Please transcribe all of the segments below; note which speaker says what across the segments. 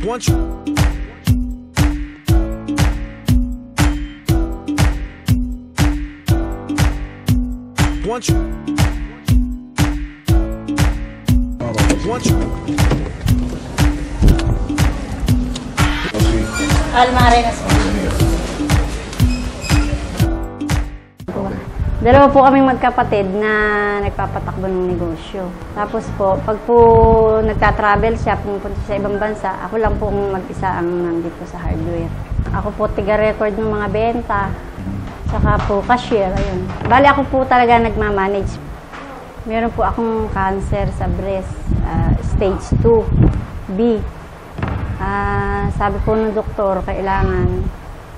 Speaker 1: Once Once
Speaker 2: Almarenas po. Dalawa po kaming magkapatid na nagpapatakbo ng negosyo. Tapos po, pag po nagta-travel siya, pumupunta sa ibang bansa, ako lang po mag-isa ang nandito sa hardware. Ako po tiga-record ng mga benta, saka po cashier, ayun. Bali ako po talaga nagmamanage. Meron po akong cancer sa breast, stage 2B. Sabi po ng doktor, kailangan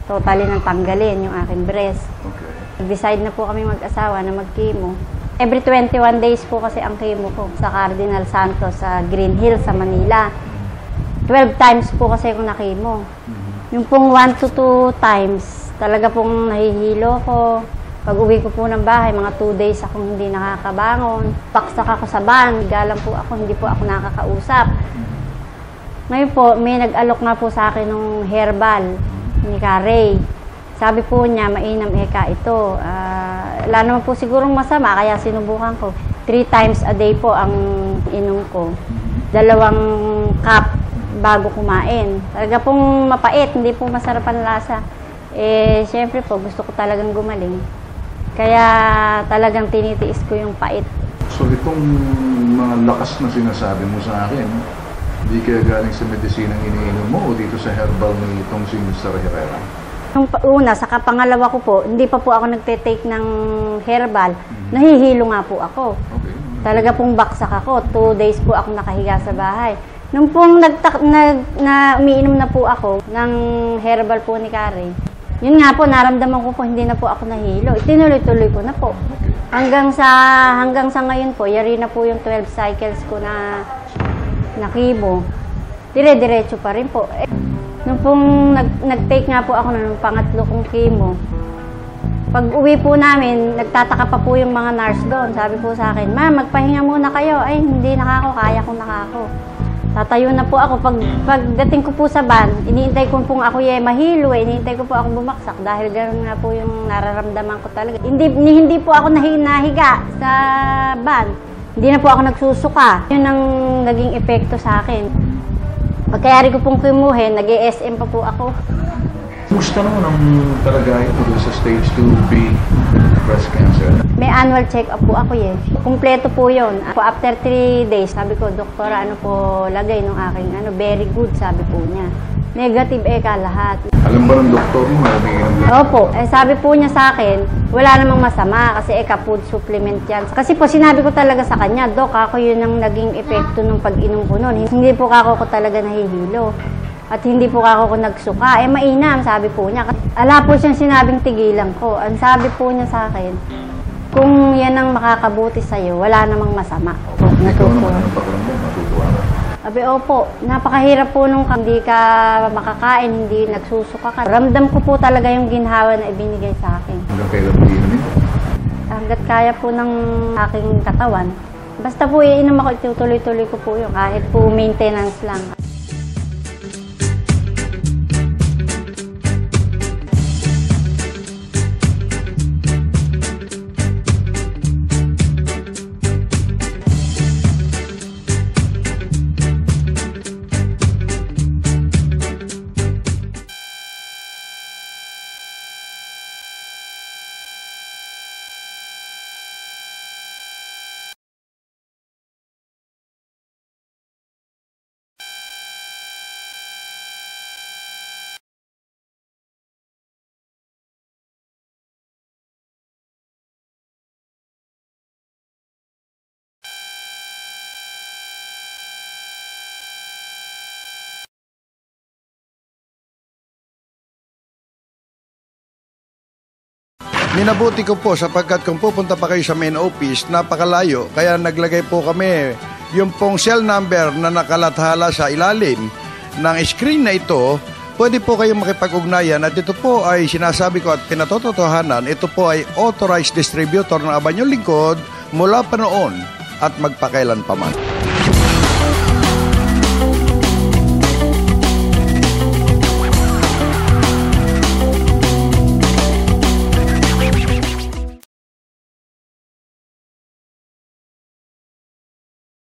Speaker 2: totally nang tanggalin yung aking breast.
Speaker 3: Okay.
Speaker 2: Nag-decide na po kami mag-asawa na mag-chemo. Every 21 days po kasi ang chemo ko sa Cardinal Santos sa Green Hills sa Manila. 12 times po kasi ako na-chemo. Yung pong 1 to 2 times, talaga pong nahihilo ko. Pag uwi ko po ng bahay, mga 2 days akong hindi nakakabangon. Paksak ako sa van, galang po ako, hindi po ako nakakausap. Ngayon po, may nag-alok na po sa akin ng herbal ni Carey. Sabi po niya, mainam eka ito. Wala naman po sigurong masama, kaya sinubukan ko. 3 times a day po ang inom ko. 2 cup bago kumain. Talaga pong mapait, hindi po masarap ang lasa. Siyempre po, gusto ko talagang gumaling. Kaya talagang tinitiis ko yung pait.
Speaker 3: So itong mga lakas na sinasabi mo sa akin, hindi kaya galing sa medisinang iniinom mo o dito sa herbal ni itong si Mr. Herrera?
Speaker 2: Nung una, saka pangalawa ko po, hindi pa po ako nagte-take ng herbal. Nahihilo nga po ako.
Speaker 3: Okay.
Speaker 2: Talaga pong baksak ako. 2 days po ako nakahiga sa bahay. Nung pong umiinom na po ako ng herbal po ni Carey, yun nga po, naramdaman ko po, hindi na po ako nahilo. Itinuloy-tuloy ko na po. Hanggang sa ngayon po, yari na po yung 12 cycles ko na chemo. Dire-diretso pa rin po. Nung pong nag-take nga po ako nung pangatlo kong chemo, pag uwi po namin, nagtataka pa po yung mga nurse doon. Sabi po sa akin, "Ma, magpahinga muna kayo." Ay, hindi nakako, kaya ko nakako. Tatayo na po ako. Pagdating ko po sa van, iniintay ko pong ako mahilo iniintay ko po ako bumaksak dahil gano'n nga po yung nararamdaman ko talaga. Hindi po ako nahiga sa van. Hindi na po ako nagsusuka. Yun ang naging epekto sa akin. Pagkayari ko pong kimuhin, nag-ESM pa po ako.
Speaker 3: Kumusta naman ang kalagayan ko sa stage 2B breast cancer?
Speaker 2: May annual check-up po ako Kumpleto po yun. After 3 days, sabi ko, "Doktora, ano po lagay nung aking very good," sabi po niya. Negative eka lahat.
Speaker 3: Alam ba ng doktor mo na umiinom lang?
Speaker 2: Opo. Sabi po niya sa akin, wala namang masama kasi food supplement yan. Kasi po sinabi ko talaga sa kanya, "Dok, ako yun ang naging epekto ng pag-inom ko noon. Hindi po ako talaga nahihilo. At hindi po ako nagsuka. Mainam," sabi po niya. Ala po siyang sinabing tigilan ko. Ang sabi po niya sa akin, "Kung yan ang makakabuti sa'yo, wala namang masama."
Speaker 3: Ikaw naman ang pakiramdam, natutuwa ka?
Speaker 2: Sabi, opo, napakahirap po nung hindi ka makakain, hindi nagsusuka ka. Ramdam ko po talaga yung ginhawa na ibinigay sa akin.
Speaker 3: Hanggang kailan mo iinumin?
Speaker 2: Hanggat kaya po ng aking katawan. Basta po iinom ako, itutuloy-tuloy ko po yun. Kahit po maintenance lang.
Speaker 4: Minabuti ko po sapagkat kung pupunta pa kayo sa main office, napakalayo. Kaya naglagay po kami yung pong cell number na nakalathala sa ilalim ng screen na ito. Pwede po kayong makipag-ugnayan at ito po ay sinasabi ko at pinatotohanan, ito po ay authorized distributor ng Abanyong Lingkod mula pa noon at magpakailan pa man.